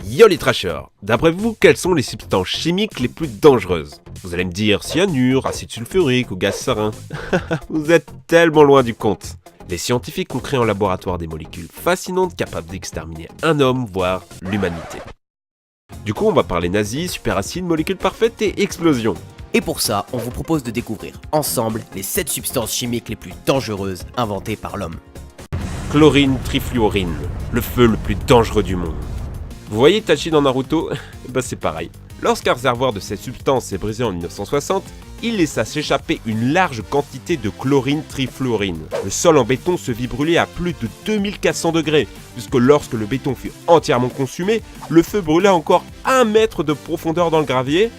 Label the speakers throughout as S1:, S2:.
S1: Yo les trashers, d'après vous, quelles sont les substances chimiques les plus dangereuses? Vous allez me dire cyanure, acide sulfurique ou gaz sarin. Vous êtes tellement loin du compte. Les scientifiques ont créé en laboratoire des molécules fascinantes capables d'exterminer un homme, voire l'humanité. Du coup, on va parler nazis, superacide, molécules parfaites et explosions.
S2: Et pour ça, on vous propose de découvrir ensemble les 7 substances chimiques les plus dangereuses inventées par l'homme.
S1: Chlorine trifluorine, le feu le plus dangereux du monde. Vous voyez Itachi dans Naruto? Bah c'est pareil. Lorsqu'un réservoir de cette substance s'est brisé en 1960, il laissa s'échapper une large quantité de chlorine trifluorine. Le sol en béton se vit brûler à plus de 2400 degrés, puisque lorsque le béton fut entièrement consumé, le feu brûla encore 1 mètre de profondeur dans le gravier,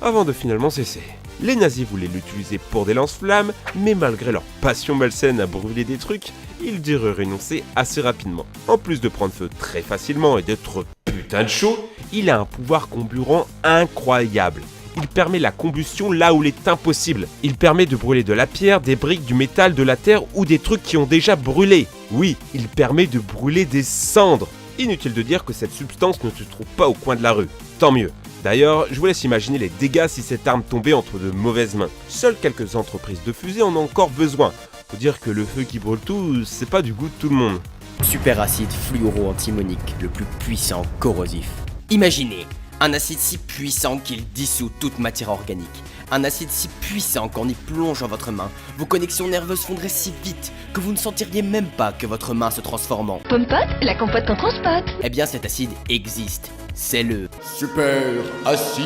S1: avant de finalement cesser. Les nazis voulaient l'utiliser pour des lance-flammes, mais malgré leur passion malsaine à brûler des trucs, ils durent renoncer assez rapidement. En plus de prendre feu très facilement et d'être putain de chaud, il a un pouvoir comburant incroyable. Il permet la combustion là où il est impossible. Il permet de brûler de la pierre, des briques, du métal, de la terre ou des trucs qui ont déjà brûlé. Oui, il permet de brûler des cendres. Inutile de dire que cette substance ne se trouve pas au coin de la rue. Tant mieux. D'ailleurs, je vous laisse imaginer les dégâts si cette arme tombait entre de mauvaises mains. Seules quelques entreprises de fusées en ont encore besoin. Faut dire que le feu qui brûle tout, c'est pas du goût de tout le monde.
S2: Superacide fluoro-antimonique, le plus puissant corrosif. Imaginez un acide si puissant qu'il dissout toute matière organique. Un acide si puissant qu'en y plongeant votre main, vos connexions nerveuses fondraient si vite que vous ne sentiriez même pas que votre main se transforme en
S3: Pomme-pote, la compote qu'on transpate.
S2: Eh bien cet acide existe. C'est le
S4: Super acide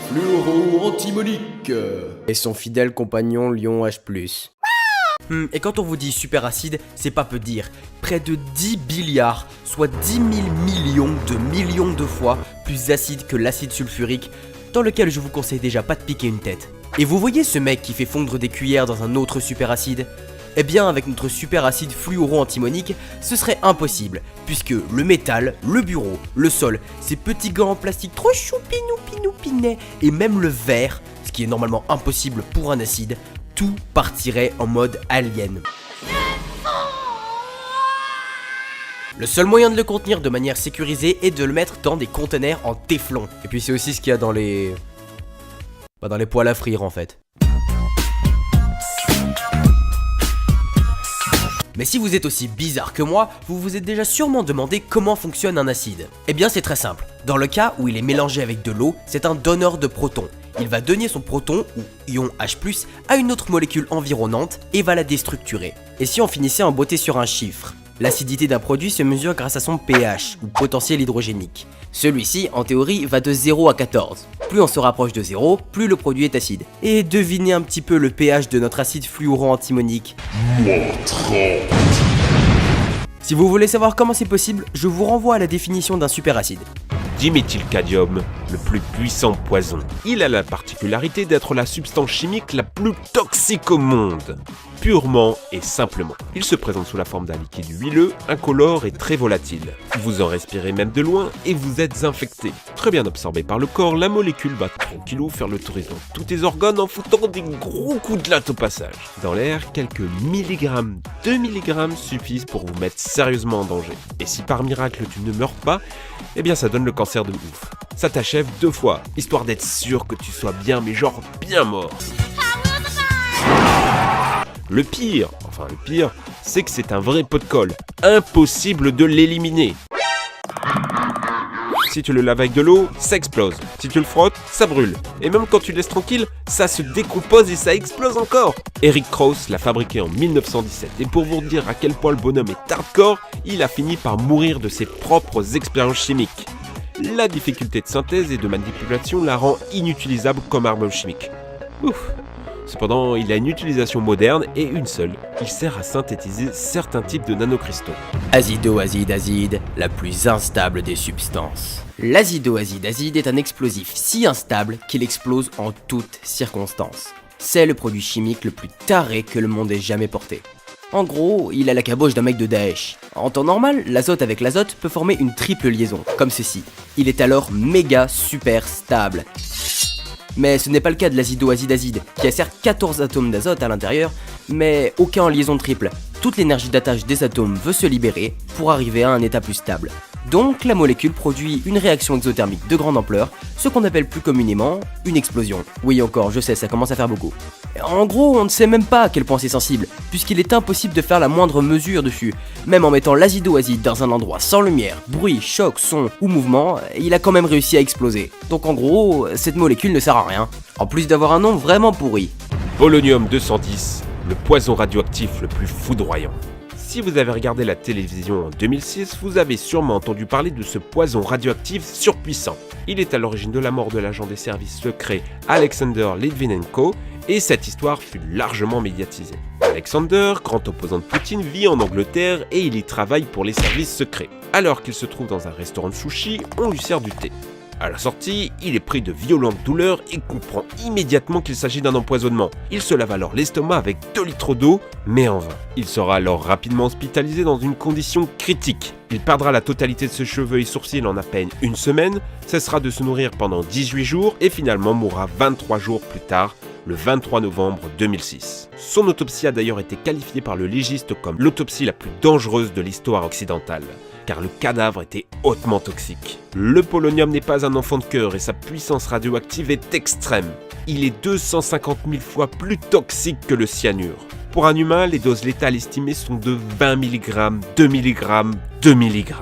S4: fluoro-antimonique.
S2: et son fidèle compagnon Lion H+. Et quand on vous dit superacide, c'est pas peu dire. Près de 10 billiards, soit 10 000 millions de fois plus acide que l'acide sulfurique, dans lequel je vous conseille déjà pas de piquer une tête. Et vous voyez ce mec qui fait fondre des cuillères dans un autre superacide? Eh bien avec notre superacide fluoro-antimonique, ce serait impossible, puisque le métal, le bureau, le sol, ces petits gants en plastique trop choupinou-pinou-pinets, et même le verre, ce qui est normalement impossible pour un acide, tout partirait en mode alien. Le seul moyen de le contenir de manière sécurisée est de le mettre dans des conteneurs en téflon. Et puis c'est aussi ce qu'il y a dans les... dans les poêles à frire en fait. Mais si vous êtes aussi bizarre que moi, vous vous êtes déjà sûrement demandé comment fonctionne un acide. Eh bien c'est très simple. Dans le cas où il est mélangé avec de l'eau, c'est un donneur de protons. Il va donner son proton, ou ion H+, à une autre molécule environnante et va la déstructurer. Et si on finissait en beauté sur un chiffre? L'acidité d'un produit se mesure grâce à son pH, ou potentiel hydrogénique. Celui-ci, en théorie, va de 0 à 14. Plus on se rapproche de 0, plus le produit est acide. Et devinez un petit peu le pH de notre acide fluoro-antimonique. Si vous voulez savoir comment c'est possible, je vous renvoie à la définition d'un superacide.
S1: Diméthylcadmium, le plus puissant poison. Il a la particularité d'être la substance chimique la plus toxique au monde. Purement et simplement. Il se présente sous la forme d'un liquide huileux, incolore et très volatile. Vous en respirez même de loin et vous êtes infecté. Très bien absorbé par le corps, la molécule va tranquillou faire le tourisme dans tous tes organes en foutant des gros coups de latte au passage. Dans l'air, quelques milligrammes, 2 milligrammes suffisent pour vous mettre sérieusement en danger. Et si par miracle tu ne meurs pas, eh bien ça donne le cancer de ouf. Ça t'achève 2 fois, histoire d'être sûr que tu sois bien, mais genre bien mort. Le pire, c'est que c'est un vrai pot de colle. Impossible de l'éliminer. Si tu le laves avec de l'eau, ça explose. Si tu le frottes, ça brûle. Et même quand tu le laisses tranquille, ça se décompose et ça explose encore. Eric Krauss l'a fabriqué en 1917. Et pour vous dire à quel point le bonhomme est hardcore, il a fini par mourir de ses propres expériences chimiques. La difficulté de synthèse et de manipulation la rend inutilisable comme arme chimique. Ouf. Cependant, il a une utilisation moderne et une seule. Il sert à synthétiser certains types de nanocristaux.
S2: Azido-azide-azide, la plus instable des substances. L'azido-azide-azide est un explosif si instable qu'il explose en toutes circonstances. C'est le produit chimique le plus taré que le monde ait jamais porté. En gros, il a la caboche d'un mec de Daesh. En temps normal, l'azote avec l'azote peut former une triple liaison, comme ceci. Il est alors méga super stable. Mais ce n'est pas le cas de l'azido-azide-azide, qui a certes 14 atomes d'azote à l'intérieur, mais aucun en liaison triple. Toute l'énergie d'attache des atomes veut se libérer pour arriver à un état plus stable. Donc la molécule produit une réaction exothermique de grande ampleur, ce qu'on appelle plus communément une explosion. Oui encore, je sais, ça commence à faire beaucoup. En gros, on ne sait même pas à quel point c'est sensible, puisqu'il est impossible de faire la moindre mesure dessus. Même en mettant l'azido-azide dans un endroit sans lumière, bruit, choc, son ou mouvement, il a quand même réussi à exploser. Donc en gros, cette molécule ne sert à rien, en plus d'avoir un nom vraiment pourri.
S1: Polonium-210, le poison radioactif le plus foudroyant. Si vous avez regardé la télévision en 2006, vous avez sûrement entendu parler de ce poison radioactif surpuissant. Il est à l'origine de la mort de l'agent des services secrets Alexander Litvinenko, et cette histoire fut largement médiatisée. Alexander, grand opposant de Poutine, vit en Angleterre et il y travaille pour les services secrets. Alors qu'il se trouve dans un restaurant de sushi, on lui sert du thé. À la sortie, il est pris de violentes douleurs et comprend immédiatement qu'il s'agit d'un empoisonnement. Il se lave alors l'estomac avec 2 litres d'eau, mais en vain. Il sera alors rapidement hospitalisé dans une condition critique. Il perdra la totalité de ses cheveux et sourcils en à peine une semaine, cessera de se nourrir pendant 18 jours et finalement mourra 23 jours plus tard, le 23 novembre 2006. Son autopsie a d'ailleurs été qualifiée par le légiste comme l'autopsie la plus dangereuse de l'histoire occidentale, car le cadavre était hautement toxique. Le polonium n'est pas un enfant de cœur et sa puissance radioactive est extrême. Il est 250 000 fois plus toxique que le cyanure. Pour un humain, les doses létales estimées sont de 20 mg, 2 mg, 2 mg.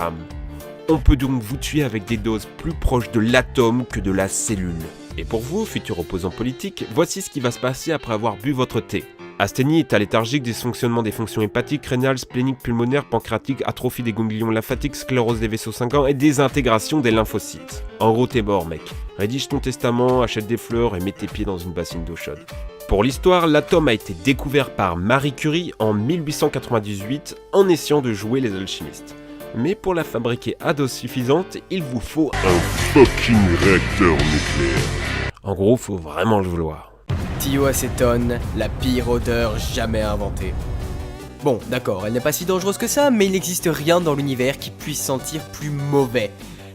S1: On peut donc vous tuer avec des doses plus proches de l'atome que de la cellule. Et pour vous, futurs opposants politiques, voici ce qui va se passer après avoir bu votre thé. Asthénie, état léthargique, dysfonctionnement des fonctions hépatiques, rénales, spléniques, pulmonaires, pancréatiques, atrophie des ganglions lymphatiques, sclérose des vaisseaux sanguins et désintégration des lymphocytes. En gros, t'es mort, mec. Rédige ton testament, achète des fleurs et mets tes pieds dans une bassine d'eau chaude. Pour l'histoire, l'atome a été découvert par Marie Curie en 1898 en essayant de jouer les alchimistes. Mais pour la fabriquer à dose suffisante, il vous faut
S4: un fucking réacteur nucléaire.
S1: En gros, faut vraiment le vouloir.
S2: Thioacétone, la pire odeur jamais inventée. Bon, d'accord, elle n'est pas si dangereuse que ça, mais il n'existe rien dans l'univers qui puisse sentir plus mauvais.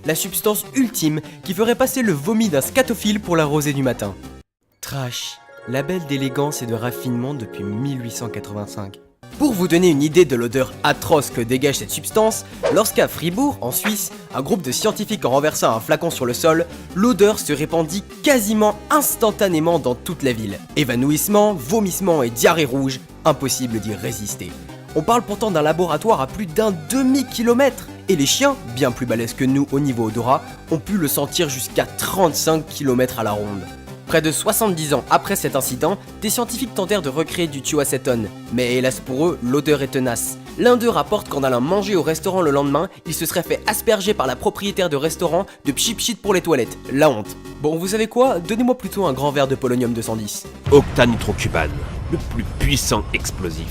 S2: La substance ultime qui ferait passer le vomi d'un scatophile pour la rosée du matin. Trash, label d'élégance et de raffinement depuis 1885. Pour vous donner une idée de l'odeur atroce que dégage cette substance, lorsqu'à Fribourg, en Suisse, un groupe de scientifiques en renversa un flacon sur le sol, l'odeur se répandit quasiment instantanément dans toute la ville. Évanouissement, vomissement et diarrhée rouge, impossible d'y résister. On parle pourtant d'un laboratoire à plus d'un demi-kilomètre, et les chiens, bien plus balèzes que nous au niveau odorat, ont pu le sentir jusqu'à 35 km à la ronde. Près de 70 ans après cet incident, des scientifiques tentèrent de recréer du thioacétone, mais hélas pour eux, l'odeur est tenace. L'un d'eux rapporte qu'en allant manger au restaurant le lendemain, il se serait fait asperger par la propriétaire de restaurant de pchit-pchit pour les toilettes. La honte. Bon, vous savez quoi? Donnez-moi plutôt un grand verre de polonium 210.
S1: Octanitrocubane, le plus puissant explosif.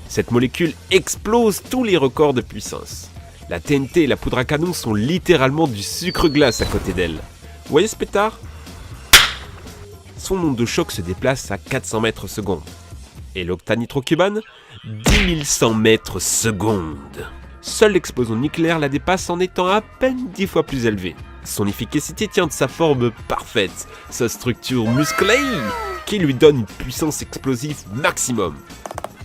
S1: Cette molécule explose tous les records de puissance. La TNT et la poudre à canon sont littéralement du sucre glace à côté d'elle. Vous voyez ce pétard? Son onde de choc se déplace à 400 mètres secondes. Et l'octanitrocubane, 10 100 mètres secondes. Seule l'explosion nucléaire la dépasse en étant à peine 10 fois plus élevée. Son efficacité tient de sa forme parfaite, sa structure musclée, qui lui donne une puissance explosive maximum.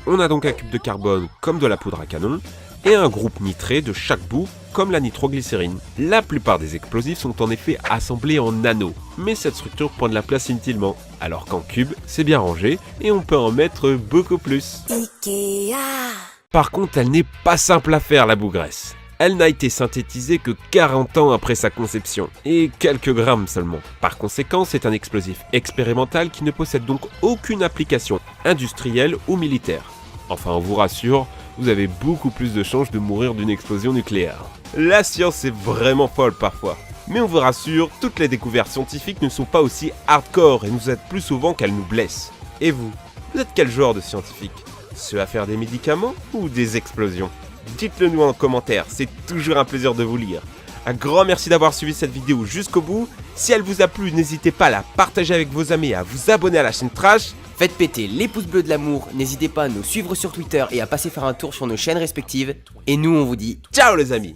S1: On a donc un cube de carbone comme de la poudre à canon, et un groupe nitré de chaque bout comme la nitroglycérine. La plupart des explosifs sont en effet assemblés en anneaux, mais cette structure prend de la place inutilement, alors qu'en cube, c'est bien rangé et on peut en mettre beaucoup plus. Ikea. Par contre, elle n'est pas simple à faire la bougresse. Elle n'a été synthétisée que 40 ans après sa conception, et quelques grammes seulement. Par conséquent, c'est un explosif expérimental qui ne possède donc aucune application industrielle ou militaire. Enfin, on vous rassure, vous avez beaucoup plus de chances de mourir d'une explosion nucléaire. La science est vraiment folle parfois. Mais on vous rassure, toutes les découvertes scientifiques ne sont pas aussi hardcore et nous aident plus souvent qu'elles nous blessent. Et vous êtes quel genre de scientifique? Ceux à faire des médicaments ou des explosions? Dites-le nous en commentaire, c'est toujours un plaisir de vous lire. Un grand merci d'avoir suivi cette vidéo jusqu'au bout. Si elle vous a plu, n'hésitez pas à la partager avec vos amis et à vous abonner à la chaîne Trash.
S2: Faites péter les pouces bleus de l'amour, n'hésitez pas à nous suivre sur Twitter et à passer faire un tour sur nos chaînes respectives. Et nous on vous dit
S1: ciao les amis!